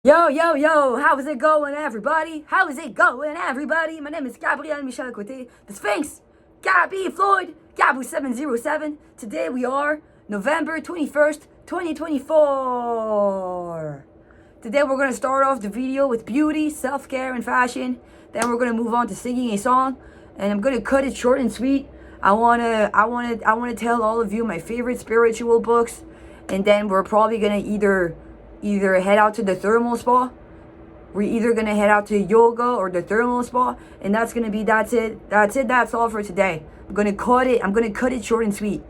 Yo, yo, yo, how's it going, everybody? How's it going, everybody? My name is Gabrielle M, Côté, the Sphinx, Gabbie Floyd, Gabbie 707. Today we are November 21st, 2024. Today we're going to start off the video with beauty, self-care, and fashion. Then we're going to move on to singing a song, and I'm going to cut it short and sweet. I want to tell all of you my favorite spiritual books, and then we're probably going to either head out to the thermal spa. We're either gonna head out to yoga or the thermal spa, and that's it. That's all for today. I'm gonna cut it short and sweet.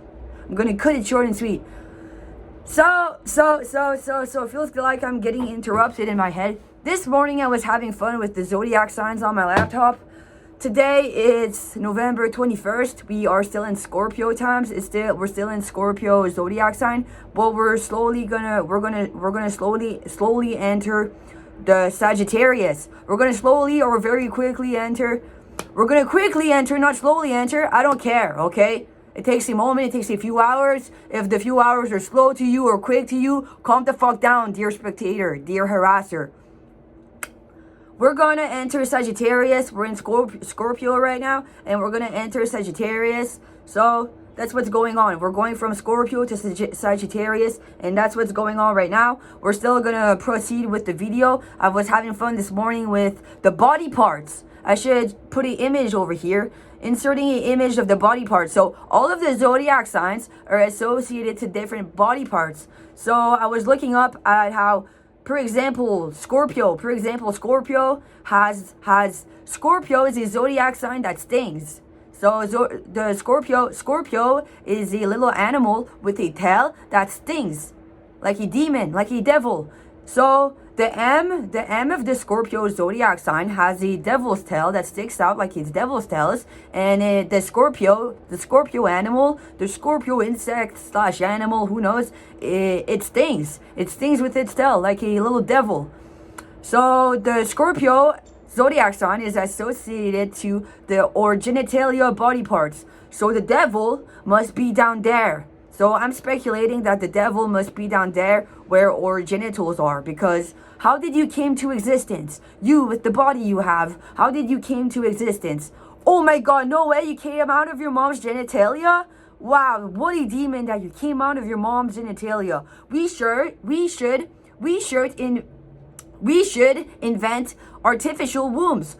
So it feels like I'm getting interrupted in my head. This morning I was having fun with the zodiac signs on my laptop. Today it's November 21st. We are still in Scorpio times. We're still in Scorpio zodiac sign, but we're gonna slowly enter the Sagittarius. We're gonna slowly or very quickly enter. We're gonna quickly enter, not slowly enter. I don't care, okay? It takes a moment, it takes a few hours. If the few hours are slow to you or quick to you, calm the fuck down, dear spectator, dear harasser. We're going to enter Sagittarius. We're in Scorpio right now, and we're going to enter Sagittarius. So that's what's going on. We're going from Scorpio to Sagittarius, and that's what's going on right now. We're still going to proceed with the video. I was having fun this morning with the body parts. I should put an image over here, inserting an image of the body parts. So all of the zodiac signs are associated to different body parts. So I was looking up at how, for example, Scorpio Scorpio is a zodiac sign that stings. So the Scorpio is a little animal with a tail that stings, like a demon, like a devil. So the M of the Scorpio zodiac sign has a devil's tail that sticks out like its devil's tails, and the Scorpio animal, the Scorpio insect / animal, who knows, it stings. It stings with its tail like a little devil. So the Scorpio zodiac sign is associated to the or genitalia body parts. So the devil must be down there. So I'm speculating that the devil must be down there where our genitals are, because how did you came to existence? You, with the body you have, how did you came to existence? Oh my god, no way, you came out of your mom's genitalia? Wow, what a demon that you came out of your mom's genitalia. We should invent artificial wombs.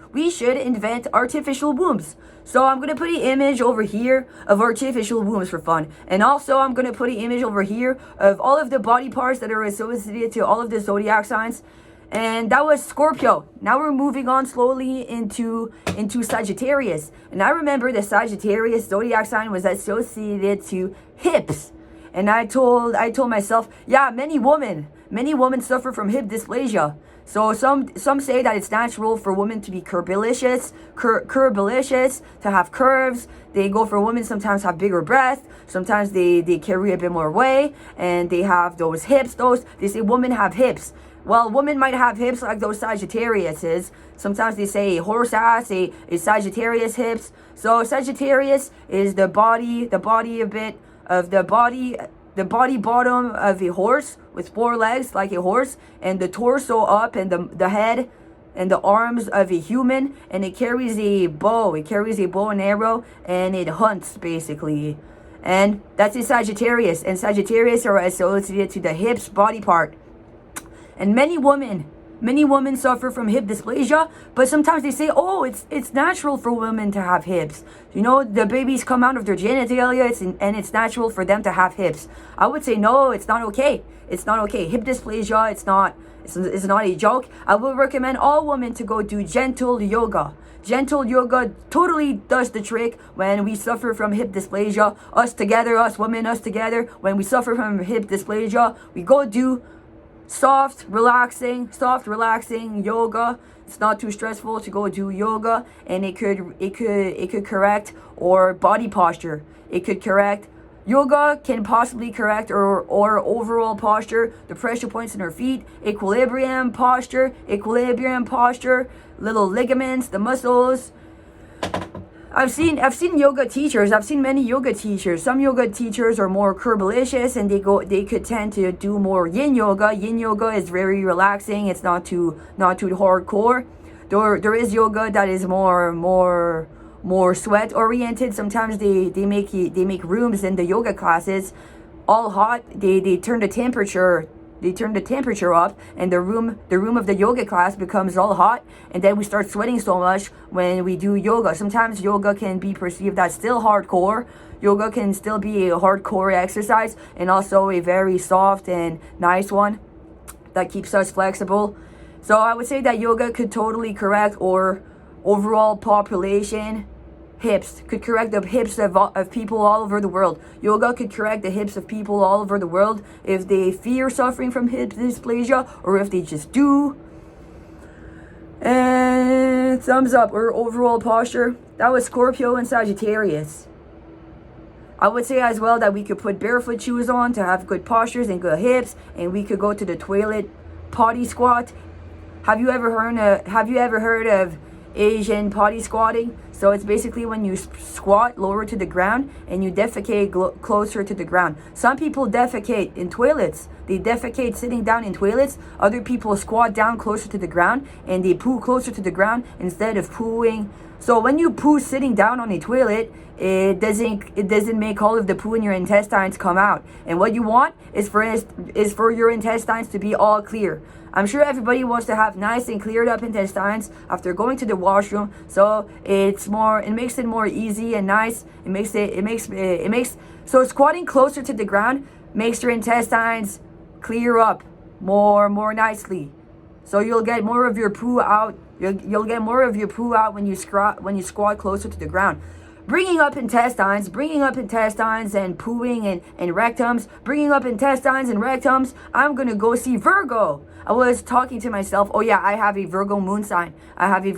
So I'm going to put an image over here of artificial wombs for fun. And also I'm going to put an image over here of all of the body parts that are associated to all of the zodiac signs. And that was Scorpio. Now we're moving on slowly into Sagittarius. And I remember the Sagittarius zodiac sign was associated to hips. And I told myself, yeah, many women suffer from hip dysplasia. So some say that it's natural for women to be curvilicious, to have curves. They go for women sometimes have bigger breasts, sometimes they carry a bit more weight, and they have those hips. They say women have hips. Well, women might have hips like those Sagittariuses. Sometimes they say a horse ass, a Sagittarius hips. So Sagittarius is the body bottom of a horse with 4 legs like a horse, and the torso up, and the head and the arms of a human, and it carries a bow. It carries a bow and arrow, and it hunts basically. And that's a Sagittarius, and Sagittarius are associated to the hips body part. And many women suffer from hip dysplasia, but sometimes they say, oh, it's natural for women to have hips. You know, the babies come out of their genitalia, and it's natural for them to have hips. I would say, no, it's not okay. It's not okay. Hip dysplasia, it's not a joke. I would recommend all women to go do gentle yoga. Gentle yoga totally does the trick when we suffer from hip dysplasia. Us women together, when we suffer from hip dysplasia, we go do soft, relaxing yoga. It's not too stressful to go do yoga, and it could correct our body posture. Yoga can possibly correct our overall posture, the pressure points in our feet, equilibrium posture, little ligaments, the muscles. I've seen yoga teachers. I've seen many yoga teachers. Some yoga teachers are more curvilicious, and they could tend to do more yin yoga. Yin yoga is very relaxing. It's not too hardcore. There is yoga that is more sweat oriented. Sometimes they make rooms in the yoga classes all hot. They turn the temperature. They turn the temperature up, and the room of the yoga class becomes all hot, and then we start sweating so much when we do yoga. Sometimes yoga can be perceived as still hardcore. Yoga can still be a hardcore exercise, and also a very soft and nice one that keeps us flexible. So I would say that yoga could totally correct our overall population hips, could correct the hips of people all over the world. Yoga could correct the hips of people all over the world if they fear suffering from hip dysplasia, or if they just do. And thumbs up, or overall posture. That was Scorpio and Sagittarius. I would say as well that we could put barefoot shoes on to have good postures and good hips, and we could go to the toilet potty squat. Have you ever heard of Asian potty squatting? So it's basically when you squat lower to the ground and you defecate closer to the ground. Some people defecate in toilets. They defecate sitting down in toilets. Other people squat down closer to the ground and they poo closer to the ground instead of pooing. So when you poo sitting down on a toilet, it doesn't make all of the poo in your intestines come out. And what you want is for your intestines to be all clear. I'm sure everybody wants to have nice and cleared up intestines after going to the washroom. So it makes it more easy and nice. So squatting closer to the ground makes your intestines clear up more nicely. So you'll get more of your poo out. You'll get more of your poo out when you squat closer to the ground. Bringing up intestines and pooing and rectums, bringing up intestines and rectums. I'm gonna go see Virgo. I was talking to myself, oh yeah, I have a Virgo moon sign. I have a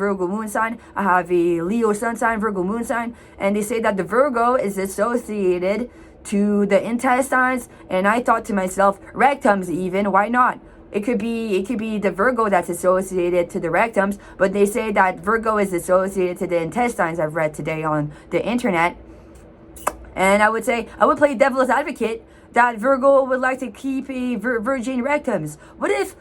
Leo sun sign, Virgo moon sign. And they say that the Virgo is associated to the intestines. And I thought to myself, rectums even, why not? It could be the Virgo that's associated to the rectums, but they say that Virgo is associated to the intestines. I've read today on the internet. And I would play devil's advocate that Virgo would like to keep a virgin rectums. What if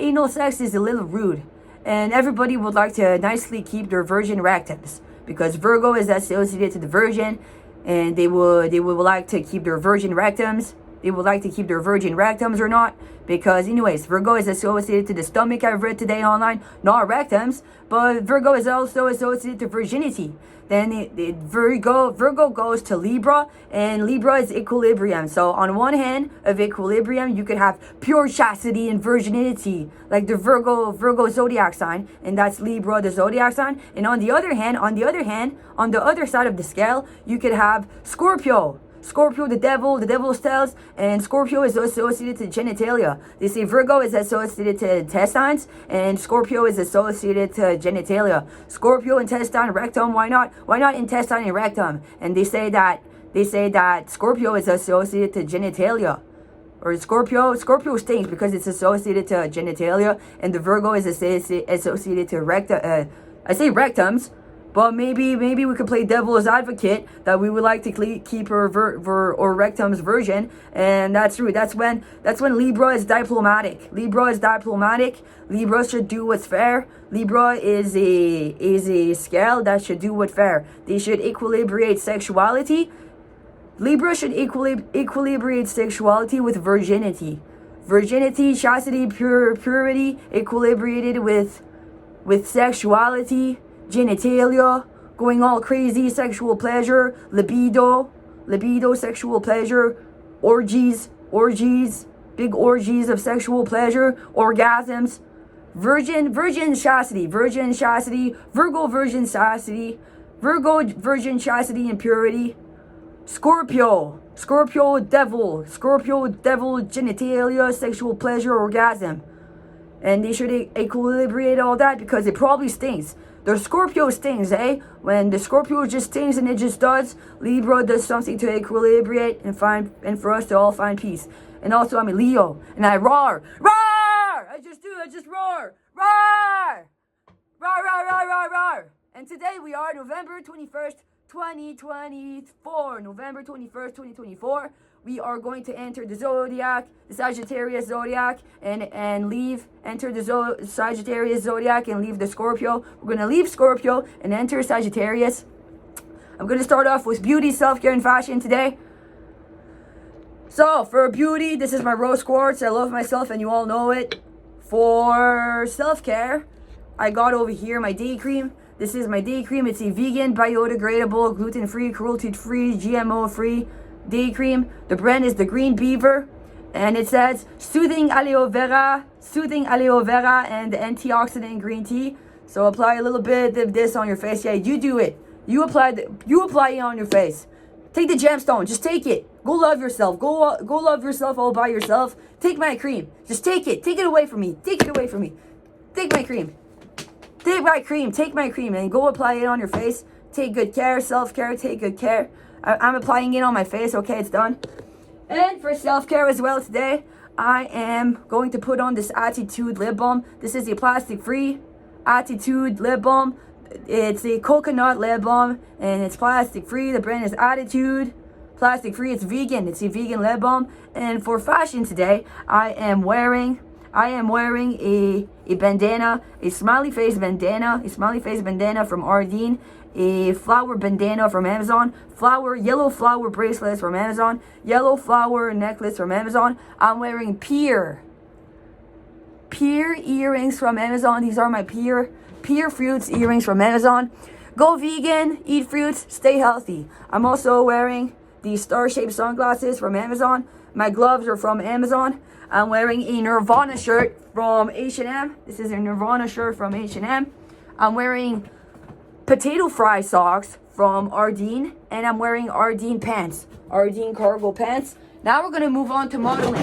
anal sex is a little rude and everybody would like to nicely keep their virgin rectums? Because Virgo is associated to the virgin, and they would like to keep their virgin rectums. They would like to keep their virgin rectums or not. Because anyways, Virgo is associated to the stomach, I've read today online, not rectums. But Virgo is also associated to virginity. Then Virgo goes to Libra, and Libra is equilibrium. So on one hand of equilibrium, you could have pure chastity and virginity, like the Virgo zodiac sign, and that's Libra, the zodiac sign. And on the other hand, on the other side of the scale, you could have Scorpio, the devil's tails, and Scorpio is associated to genitalia. They say Virgo is associated to intestines, and Scorpio is associated to genitalia. Scorpio, intestine, rectum, why not? Why not intestine and rectum? And they say that Scorpio is associated to genitalia. Or Scorpio stinks because it's associated to genitalia, and the Virgo is associated to rectum. I say rectums. But maybe we could play devil's advocate that we would like to keep our rectum's virgin, and that's true. That's when Libra is diplomatic. Libra should do what's fair. Libra is a scale that should do what's fair. They should equilibrate sexuality. Libra should equilibrate sexuality with virginity. Virginity, chastity, purity, equilibrated with sexuality. Genitalia, going all crazy, sexual pleasure, libido, sexual pleasure, orgies, big orgies of sexual pleasure, orgasms, virgin chastity, Virgo virgin chastity, and purity, Scorpio devil, genitalia, sexual pleasure, orgasm. And they should equilibrate all that because it probably stinks. The Scorpio stings, eh? When the Scorpio just stings and it just does, Libra does something to equilibrate and for us to all find peace. And also I'm a Leo, and I roar. I just roar. Roar. And today we are November 21st, 2024, November 21st, 2024. We are going to enter the zodiac, the Sagittarius zodiac, and enter the Sagittarius zodiac and leave the Scorpio. We're going to leave Scorpio and enter Sagittarius. I'm going to start off with beauty, self-care, and fashion today. So, for beauty, this is my rose quartz. I love myself, and you all know it. For self-care, I got over here my day cream. This is my day cream. It's a vegan, biodegradable, gluten-free, cruelty-free, GMO-free day cream. The brand is the Green Beaver, and it says soothing aloe vera, and antioxidant green tea. So apply a little bit of this on your face. Yeah, you do it. You apply it on your face. Take the gemstone. Just take it. Go love yourself. Go love yourself all by yourself. Take my cream. Just take it. Take it away from me. Take it away from me. Take my cream. Take my cream. Take my cream and go apply it on your face. Take good care. Self-care. Take good care. I'm applying it on my face. Okay, it's done. And for self-care as well today, I am going to put on this Attitude lip balm. This is a plastic-free Attitude lip balm. It's a coconut lip balm and it's plastic-free. The brand is Attitude. Plastic-free. It's vegan. It's a vegan lip balm. And for fashion today, I am wearing a bandana, a smiley face bandana from Ardeen, a flower bandana from Amazon, yellow flower bracelets from Amazon, yellow flower necklace from Amazon. I'm wearing pear earrings from Amazon. These are my pear fruits earrings from Amazon. Go vegan, eat fruits, stay healthy. I'm also wearing these star-shaped sunglasses from Amazon. My gloves are from Amazon. I'm wearing a Nirvana shirt from H&M. This is a Nirvana shirt from H&M. I'm wearing potato fry socks from Ardeen. And I'm wearing Ardeen pants. Ardeen cargo pants. Now we're going to move on to modeling.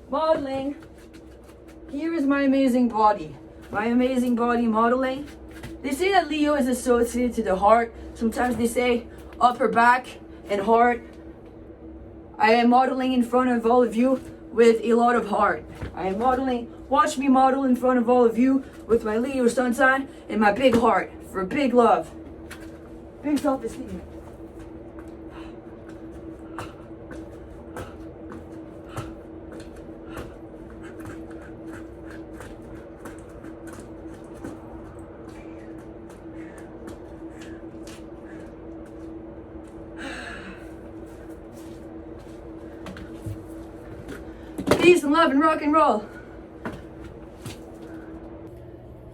Modeling. Here is my amazing body. My amazing body modeling. They say that Leo is associated to the heart. Sometimes they say upper back and heart. I am modeling in front of all of you with a lot of heart. I am modeling, watch me model in front of all of you with my Leo sun sign and my big heart for big love. Big self-esteem. Peace and love and rock and roll.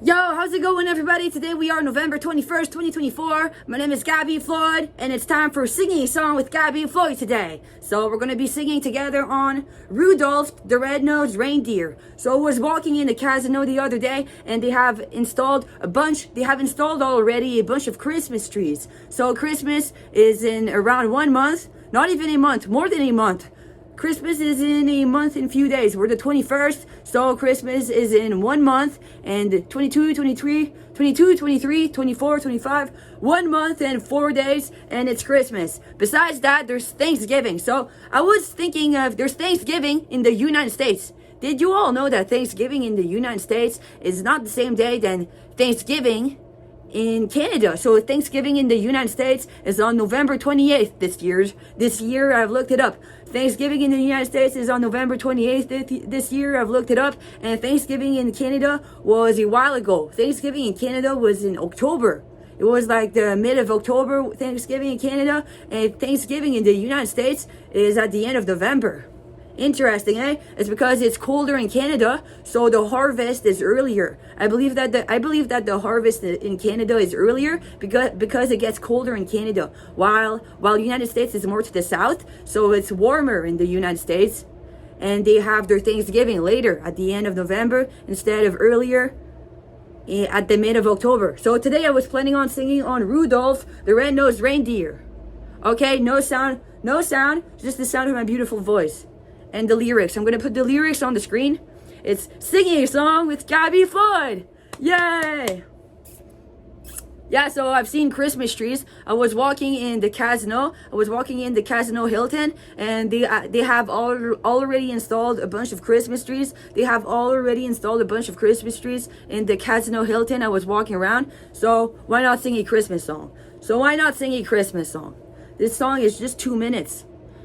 Yo, how's it going, everybody? Today we are November 21st, 2024. My name is Gabbie Floyd, and it's time for singing a song with Gabbie Floyd today. So we're going to be singing together on Rudolph the Red-Nosed Reindeer. So I was walking in the casino the other day, and they have installed already a bunch of Christmas trees. So Christmas is in around 1 month, not even a month, more than a month. Christmas is in a month and few days. We're the 21st, so Christmas is in 1 month, and 22, 23, 24, 25, 1 month and 4 days, and it's Christmas. Besides that, there's Thanksgiving. So I was thinking of, there's Thanksgiving in the United States. Did you all know that Thanksgiving in the United States is not the same day than Thanksgiving in Canada? So Thanksgiving in the United States is on November 28th this year. I've looked it up. Thanksgiving in the United States is on November 28th this year. I've looked it up. And Thanksgiving in Canada was a while ago. Thanksgiving in Canada was in October. It was like the mid of October, Thanksgiving in Canada. And Thanksgiving in the United States is at the end of November. Interesting, eh? It's because it's colder in Canada, so the harvest is earlier. I believe that the harvest in Canada is earlier because it gets colder in Canada, while the United States is more to the south, so it's warmer in the United States, and they have their Thanksgiving later at the end of November instead of earlier at the mid of October. So today I was planning on singing on Rudolph the Red-Nosed Reindeer. Okay, no sound, just the sound of my beautiful voice. And the lyrics. I'm going to put the lyrics on the screen. It's singing a song with Gabbie Floyd. Yay! Yeah, so I've seen Christmas trees. I was walking in the casino. Hilton, and they have already installed a bunch of Christmas trees. They have already installed a bunch of Christmas trees in the Casino Hilton. I was walking around. So why not sing a Christmas song? This song is just 2 minutes.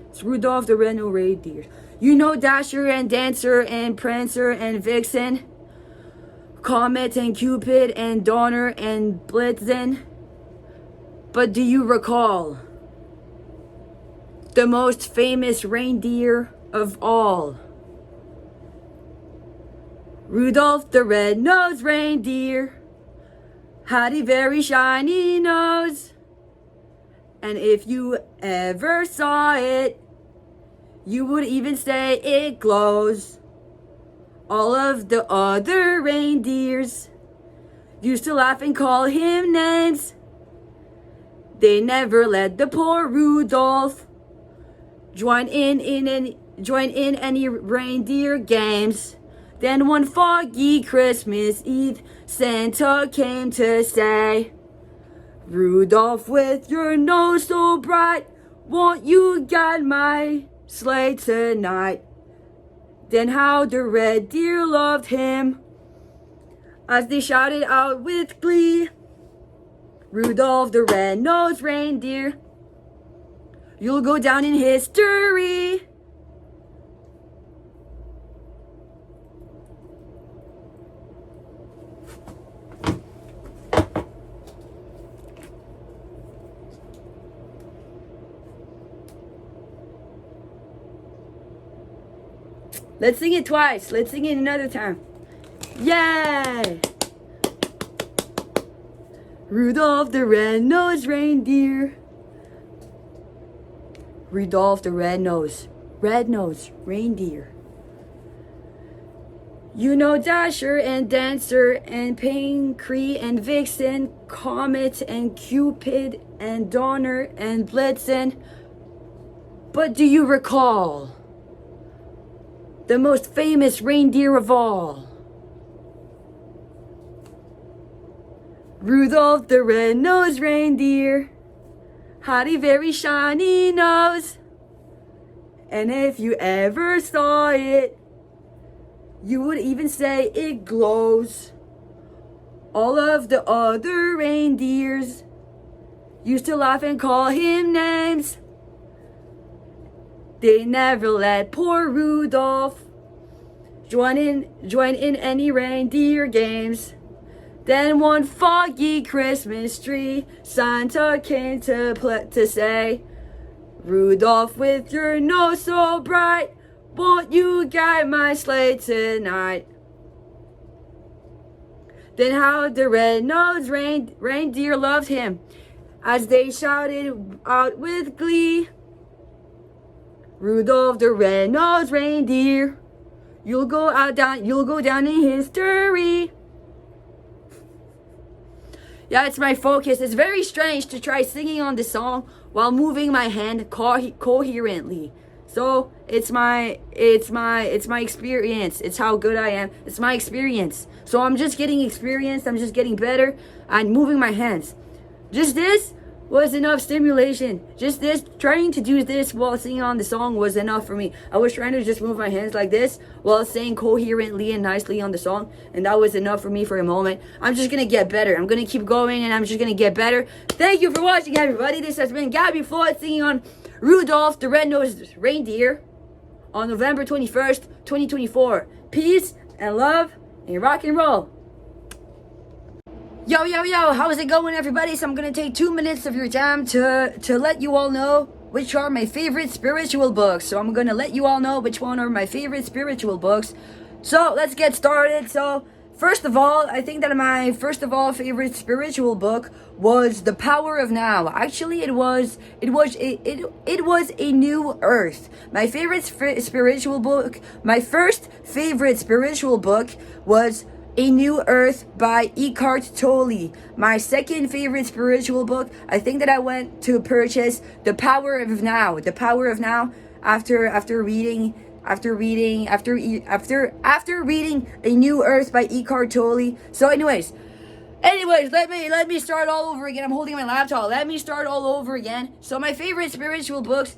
It's Rudolph the Red-Nosed Reindeer. You know Dasher and Dancer and Prancer and Vixen, Comet and Cupid and Donner and Blitzen. But do you recall the most famous reindeer of all? Rudolph the Red-Nosed Reindeer had a very shiny nose. And if you ever saw it, you would even say it glows. All of the other reindeers used to laugh and call him names. They never let the poor Rudolph join in any reindeer games. Then one foggy Christmas Eve, Santa came to say, Rudolph, with your nose so bright, won't you guide my sleigh tonight? Then how the red deer loved him as they shouted out with glee, Rudolph the Red-Nosed Reindeer, you'll go down in history. Let's sing it twice. Let's sing it another time. Yay! Rudolph the Red-Nosed Reindeer. Rudolph the Red-Nosed Reindeer. You know Dasher and Dancer and Pinkree and Vixen, Comet and Cupid and Donner and Blitzen. But do you recall the most famous reindeer of all? Rudolph the Red-Nosed Reindeer had a very shiny nose. And if you ever saw it, you would even say it glows. All of the other reindeers used to laugh and call him names. They never let poor Rudolph join in any reindeer games. Then one foggy Christmas tree, Santa came to say, Rudolph, with your nose so bright, won't you guide my sleigh tonight? Then how the red-nosed reindeer loved him as they shouted out with glee, Rudolph the Red-Nosed Reindeer, you'll go down in history. Yeah, it's my focus. It's very strange to try singing on this song while moving my hand coherently. So it's my experience. It's how good I am. It's my experience. So I'm just getting experienced. I'm just getting better at moving my hands. Just this was enough stimulation. Just this, trying to do this while singing on the song was enough for me. I was trying to just move my hands like this while saying coherently and nicely on the song, and that was enough for me for a moment. I'm just gonna get better. I'm gonna keep going, and I'm just gonna get better. Thank you for watching, everybody. This has been Gabbie Floyd singing on Rudolph the Red-Nosed Reindeer on November 21st, 2024. Peace and love and rock and roll. Yo, how's it going, everybody? So I'm gonna take 2 minutes of your time to let you all know which are my favorite spiritual books. So I'm gonna let you all know which one are my favorite spiritual books. So let's get started. So first of all, I think that my favorite spiritual book was The Power of Now. Actually, it was A New Earth. My favorite spiritual book. My first favorite spiritual book was A New Earth by Eckhart Tolle. My second favorite spiritual book, I think that I went to purchase The Power of Now. The Power of Now after reading A New Earth by Eckhart Tolle. So anyways, Anyways, let me start all over again. I'm holding my laptop. Let me start all over again. So my favorite spiritual books.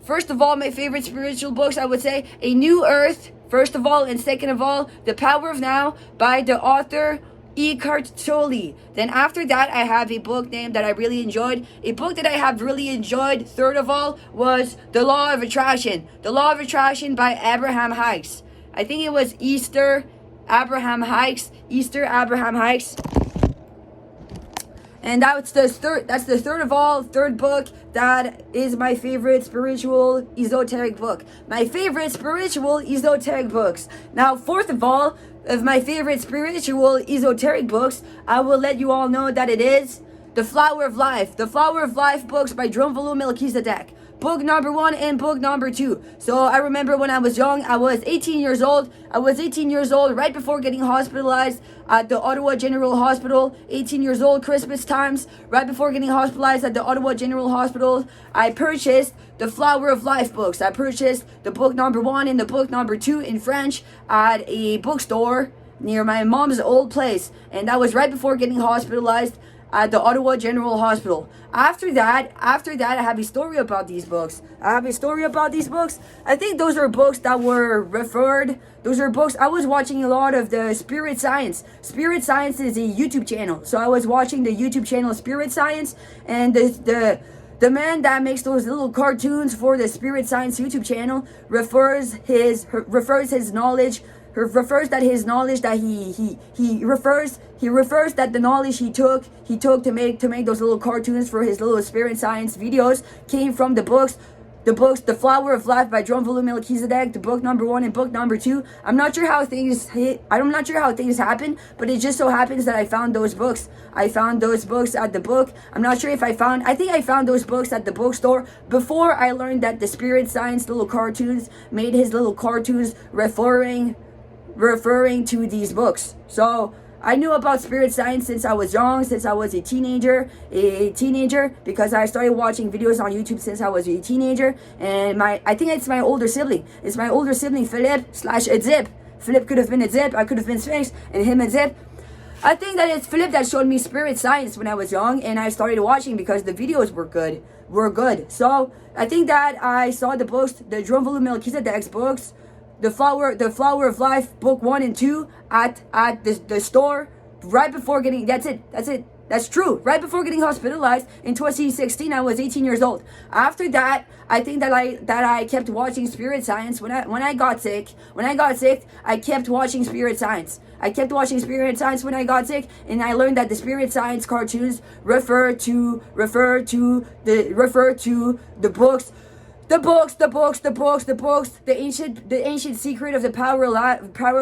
First of all, my favorite spiritual books, I would say A New Earth, first of all, and second of all, The Power of Now by the author Eckhart Tolle. Then after that, I have a book named that I really enjoyed. A book that I have really enjoyed, third of all, was The Law of Attraction. The Law of Attraction by Abraham Hicks. I think it was Easter Abraham Hicks. And that's the third book that is my favorite spiritual esoteric book. Now, fourth of all, of my favorite spiritual esoteric books, I will let you all know that it is The Flower of Life. The Flower of Life books by Drunvalo Melchizedek. Book number 1 and book number 2. So I remember when I was young, I was 18 years old. Right before getting hospitalized at the Ottawa General Hospital. 18 years old, Christmas times. Right before getting hospitalized at the Ottawa General Hospital, I purchased the Flower of Life books. I purchased the book number 1 and the book number 2 in French at a bookstore near my mom's old place. And that was right before getting hospitalized at the Ottawa General Hospital. After that, I have a story about these books. I think those are books that were referred. Those are books. I was watching a lot of the Spirit Science. Spirit Science is a YouTube channel. So I was watching the YouTube channel Spirit Science, and the man that makes those little cartoons for the Spirit Science YouTube channel refers that the knowledge he took to make those little cartoons for his little Spirit Science videos came from the books, The Flower of Life by Drunvalo Melchizedek, the book number 1 and book number 2. I'm not sure how things happen, but it just so happens that I found those books. I found those books at the book. I think I found those books at the bookstore before I learned that the Spirit Science little cartoons made his little cartoons referring to these books. So I knew about Spirit Science since I was young, since I was a teenager, because I started watching videos on YouTube since I was a teenager. And I think it's my older sibling. It's my older sibling, Philip/Zip. Philip could have been a Zip, I could have been Sphinx, and him and Zip. I think that it's Philip that showed me Spirit Science when I was young, and I started watching because the videos were good. So I think that I saw the books, the Drunvalo Melchizedek's books, The Flower of Life, book 1 and 2 at the store right before getting, that's true. Right before getting hospitalized in 2016, I was 18 years old. After that, I think that I kept watching Spirit Science. When I got sick, I kept watching Spirit Science. When I got sick, and I learned that the Spirit Science cartoons refer to the books. The Ancient Secret of the Power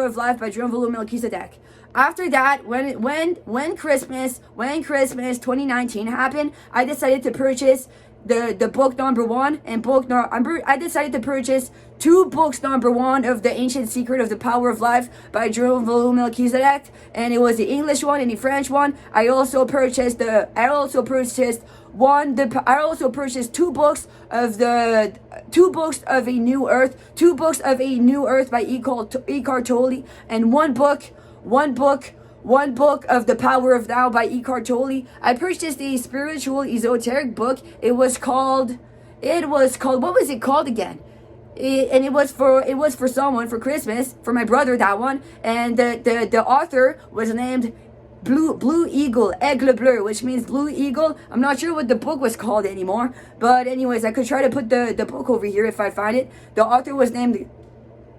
of Life by Drunvalo Melchizedek. After that, when Christmas 2019 happened, I decided to purchase the book number 1 and I decided to purchase 2 books number 1 of the Ancient Secret of the Power of Life by Drunvalo Melchizedek, and it was the English one and the French one. I also purchased 2 books of A New Earth, 2 books of A New Earth by Eckhart Tolle, and one book of The Power of Now by Eckhart Tolle. I purchased a spiritual esoteric book. It was called, what was it called again? It was for someone for Christmas, for my brother, that one. And the author was named Blue Eagle, Aigle Bleu, which means Blue Eagle. I'm not sure what the book was called anymore. But anyways, I could try to put the book over here if I find it. The author was named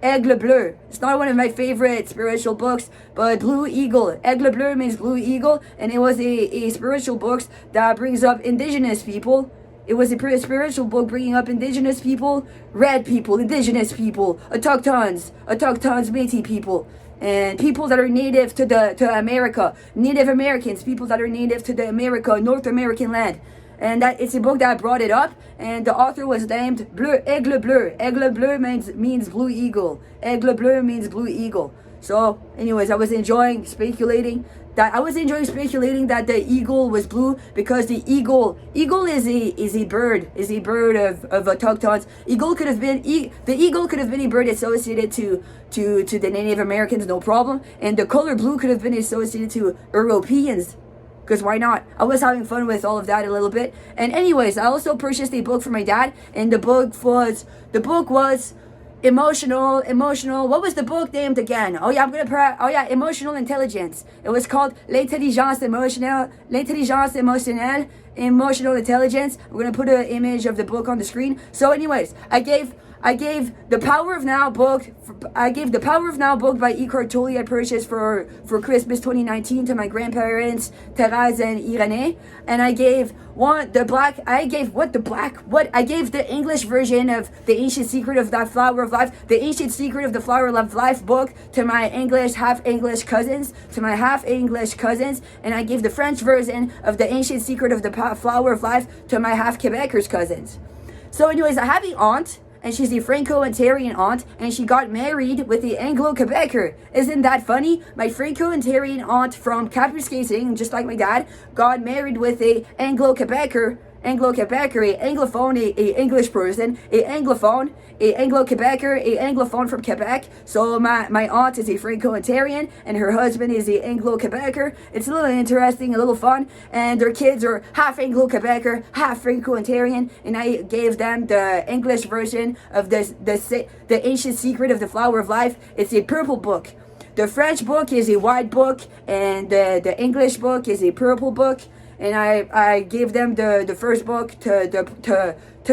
Aigle Bleu. It's not one of my favorite spiritual books, but Blue Eagle. Aigle Bleu means Blue Eagle, and it was a spiritual book that brings up indigenous people. It was a spiritual book bringing up indigenous people, red people, indigenous people, autochtons, Métis people, and people that are native to America, Native Americans, people that are native to the North American land. And that it's a book that brought it up, and the author was named Aigle Bleu. Aigle Bleu means Blue Eagle. Aigle Bleu means Blue Eagle. So anyways, I was enjoying speculating that the eagle was blue because the eagle is a bird of autochthones. The eagle could have been a bird associated to the Native Americans, no problem, and the color blue could have been associated to Europeans, because why not? I was having fun with all of that a little bit. And anyways, I also purchased a book for my dad, and the book was emotional. What was the book named again? Oh yeah, emotional intelligence. It was called l'intelligence émotionnelle, emotional intelligence. I'm gonna put an image of the book on the screen. So anyways, I gave the Power of Now book by Eckhart Tolle I purchased for Christmas 2019 to my grandparents Therese and Irene, and I gave the English version of The Ancient Secret of the Flower of Life, The Ancient Secret of the Flower of Life book to my half English cousins, and I gave the French version of The Ancient Secret of the Flower of Life to my half Quebecers cousins. So anyways, I have an aunt, and she's a Franco-Ontarian aunt, and she got married with the Anglo-Quebecer. Isn't that funny? My Franco-Ontarian aunt from Kapuskasing, just like my dad, got married with a Anglo-Quebecer, a Anglophone, a English person, a Anglophone, a Anglo-Quebecer, a Anglophone from Quebec. So my aunt is a Franco-Ontarian, and her husband is a Anglo-Quebecer. It's a little interesting, a little fun, and their kids are half Anglo-Quebecer, half Franco-Ontarian, and I gave them the English version of the Ancient Secret of the Flower of Life. It's a purple book. The French book is a white book, and the English book is a purple book. And I gave them the first book to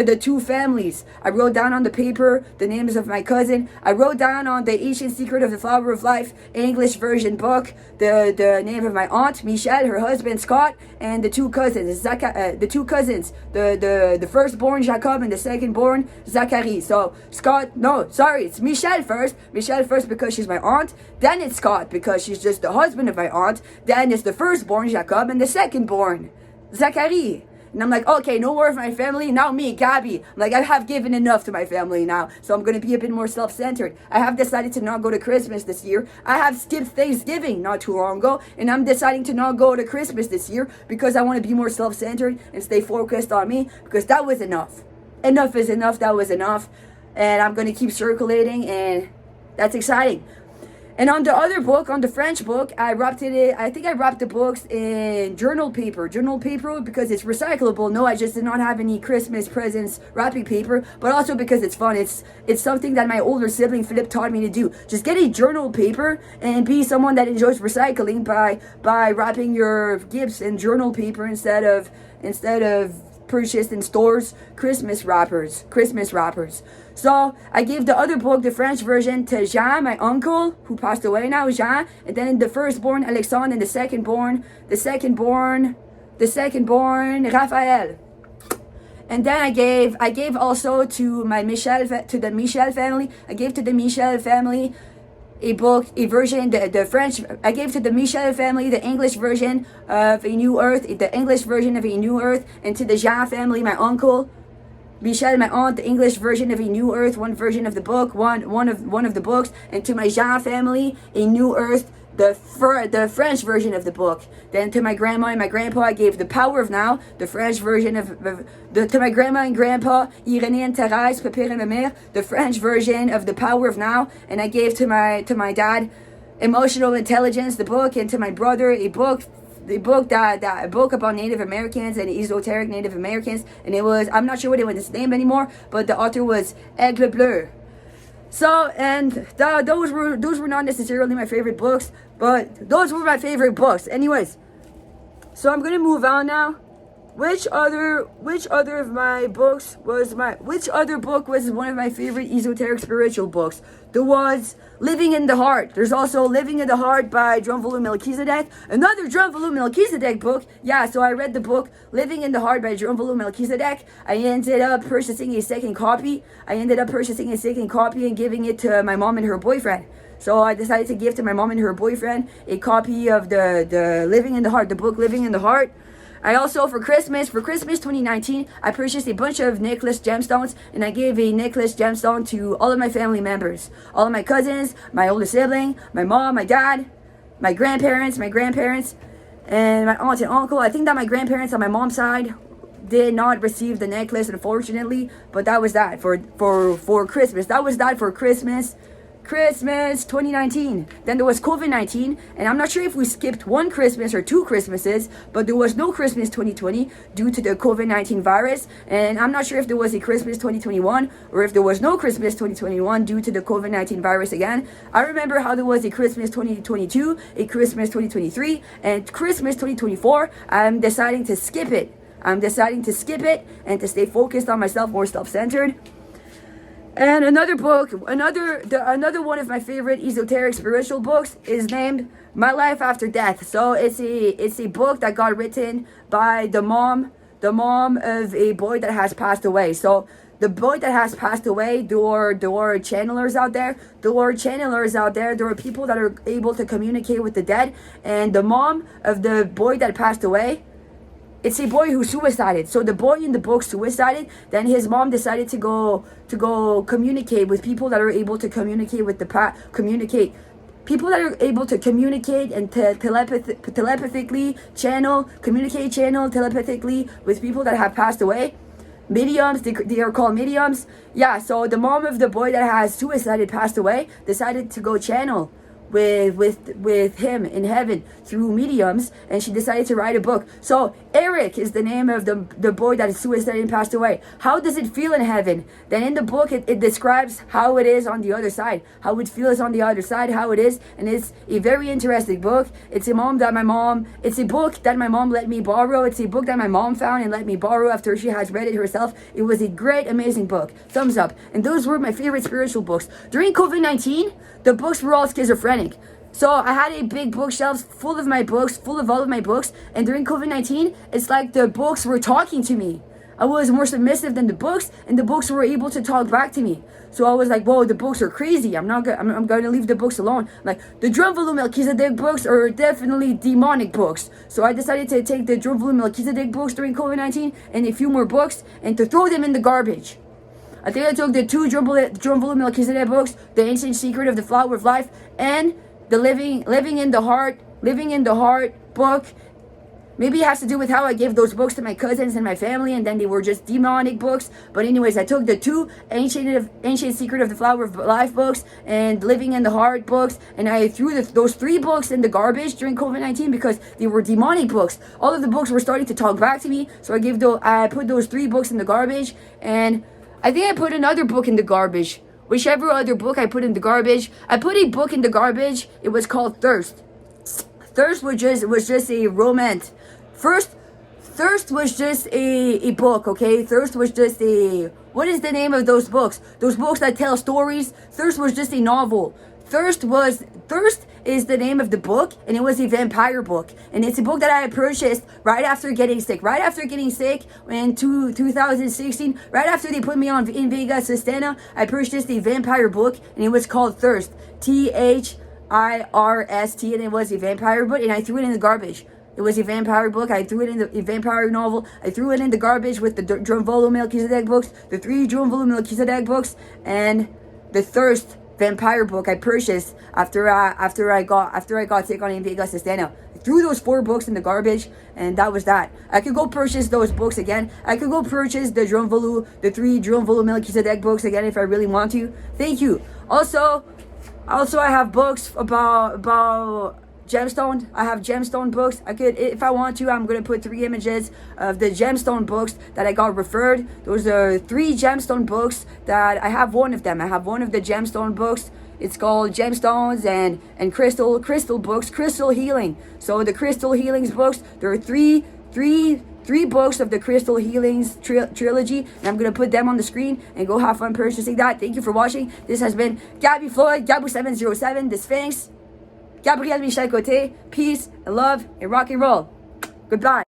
the two families. I wrote down on the paper the names of my cousin. I wrote down on the Ancient Secret of the Flower of Life English version book the name of my aunt Michelle, her husband Scott, and the two cousins, the firstborn Jacob and the secondborn Zachary. So it's Michelle first because she's my aunt. Then it's Scott because she's just the husband of my aunt. Then it's the firstborn Jacob and the secondborn Zachary. And I'm like, okay, no more of my family. Now me, Gabbie. I'm like, I have given enough to my family now. So I'm going to be a bit more self-centered. I have decided to not go to Christmas this year. I have skipped Thanksgiving not too long ago. And I'm deciding to not go to Christmas this year because I want to be more self-centered and stay focused on me, because that was enough. Enough is enough. That was enough. And I'm going to keep circulating, and that's exciting. And on the other book, on the French book, I wrapped the books in journal paper because it's recyclable. No, I just did not have any Christmas presents wrapping paper, but also because it's fun. It's something that my older sibling Philip taught me to do. Just get a journal paper and be someone that enjoys recycling by wrapping your gifts in journal paper instead of purchased in stores Christmas wrappers. So I gave the other book, the French version, to Jean, my uncle, who passed away now, Jean, and then the firstborn Alexandre, and the secondborn Raphael. And then I gave also to the Michel family. I gave to the Michel family a version, the French. I gave to the Michel family the English version of A New Earth, and to the Jean family, my uncle Michelle, my aunt, the English version of A New Earth, one version of the book, one of the books, and to my Jean family, A New Earth, the French version of the book. Then to my grandma and my grandpa, I gave The Power of Now, the French version to my grandma and grandpa, Irene and Thérèse, Papa and Mère, the French version of The Power of Now, and I gave to my dad Emotional Intelligence, the book, and to my brother a book about Native Americans and esoteric Native Americans, and it was, I'm not sure what it was its name anymore, but the author was Aigle Bleu. So, and those were not necessarily my favorite books, but those were my favorite books. Anyways, so I'm gonna move on now. Which other book was one of my favorite esoteric spiritual books? There was Living in the Heart. There's also Living in the Heart by Drumvulu Melchizedek. Another Drumvulu Melchizedek book. Yeah, so I read the book Living in the Heart by Drumvulu Melchizedek. I ended up purchasing a second copy and giving it to my mom and her boyfriend. So I decided to give to my mom and her boyfriend a copy of the Living in the Heart, the book Living in the Heart. I also, for Christmas 2019, I purchased a bunch of necklace gemstones, and I gave a necklace gemstone to all of my family members. All of my cousins, my older sibling, my mom, my dad, my grandparents, and my aunt and uncle. I think that my grandparents on my mom's side did not receive the necklace, unfortunately, but that was that for Christmas. That was that for Christmas 2019. Then there was COVID-19, and I'm not sure if we skipped one Christmas or two Christmases, but there was no Christmas 2020 due to the COVID-19 virus, and I'm not sure if there was a Christmas 2021 or if there was no Christmas 2021 due to the COVID-19 virus again. I remember how there was a Christmas 2022, a Christmas 2023, and Christmas 2024. I'm deciding to skip it and to stay focused on myself, more self-centered. And another book, another one of my favorite esoteric spiritual books is named My Life After Death. So it's a book that got written by the mom of a boy that has passed away. So the boy that has passed away, there are channelers out there. There are people that are able to communicate with the dead. And the mom of the boy that passed away, it's a boy who suicided. So the boy in the book suicided. Then his mom decided to go communicate with people that are able to communicate with people that are able to communicate and telepathically channel telepathically with people that have passed away. Mediums, they are called mediums. Yeah, so the mom of the boy that has suicided, passed away, decided to go channel with him in heaven through mediums, and she decided to write a book. So Eric is the name of the boy that is suicided and passed away. How does it feel in heaven? Then in the book it describes how it is on the other side, how it feels on the other side, how it is, and it's a very interesting book. It's a book that my mom let me borrow. It's a book that my mom found and let me borrow after she has read it herself. It was a great, amazing book. Thumbs up. And those were my favorite spiritual books. During COVID-19, the books were all schizophrenic. So I had a big bookshelf full of all of my books, and during COVID-19, it's like the books were talking to me. I was more submissive than the books, and the books were able to talk back to me. So I was like, whoa, the books are crazy. I'm going to leave the books alone. Like, the Drum Volume Melchizedek books are definitely demonic books. So I decided to take the Drum Volume Melchizedek books during COVID-19 and a few more books and to throw them in the garbage. I think I took the two Drum Volume Melchizedek books, The Ancient Secret of the Flower of Life, and the Living in the Heart book. Maybe it has to do with how I gave those books to my cousins and my family, and then they were just demonic books. But anyways, I took the two Ancient Secret of the Flower of Life books and Living in the Heart books, and I threw those three books in the garbage during COVID-19 because they were demonic books. All of the books were starting to talk back to me, so I put those three books in the garbage, and I think I put another book in the garbage. Whichever other book I put in the garbage. I put a book in the garbage. It was called Thirst. Thirst was just a romance. Thirst was just a book, okay? Thirst was just a... What is the name of those books? Those books that tell stories? Thirst was just a novel. Thirst is the name of the book, and it was a vampire book. And it's a book that I purchased right after getting sick. Right after getting sick in 2016, right after they put me on in Vegas-Astana, I purchased a vampire book, and it was called Thirst. Thirst, and it was a vampire book, and I threw it in the garbage. It was a vampire book. I threw it in a vampire novel. I threw it in the garbage with the Drum Volume Melchizedek books, the three Drum Volume Melchizedek books, and the Thirst vampire book I purchased after I got sick on in Vegas-Astana. I threw those 4 books in the garbage, and that was that. I could go purchase those books again. I could go purchase the three Drum Volume Melchizedek books again if I really want to. Thank you. Also I have books about gemstone. I have gemstone books. I could, if I want to, I'm gonna put 3 images of the gemstone books that I got referred. Those are 3 gemstone books that I have. One of them. I have one of the gemstone books. It's called Gemstones and Crystal books, Crystal Healing. So the Crystal Healings books, there are three books of the Crystal Healings trilogy, and I'm going to put them on the screen and go have fun purchasing that. Thank you for watching. This has been Gabbie Floyd, Gabbie707, the Sphinx, Gabrielle M, Côté. Peace and love and rock and roll. Goodbye.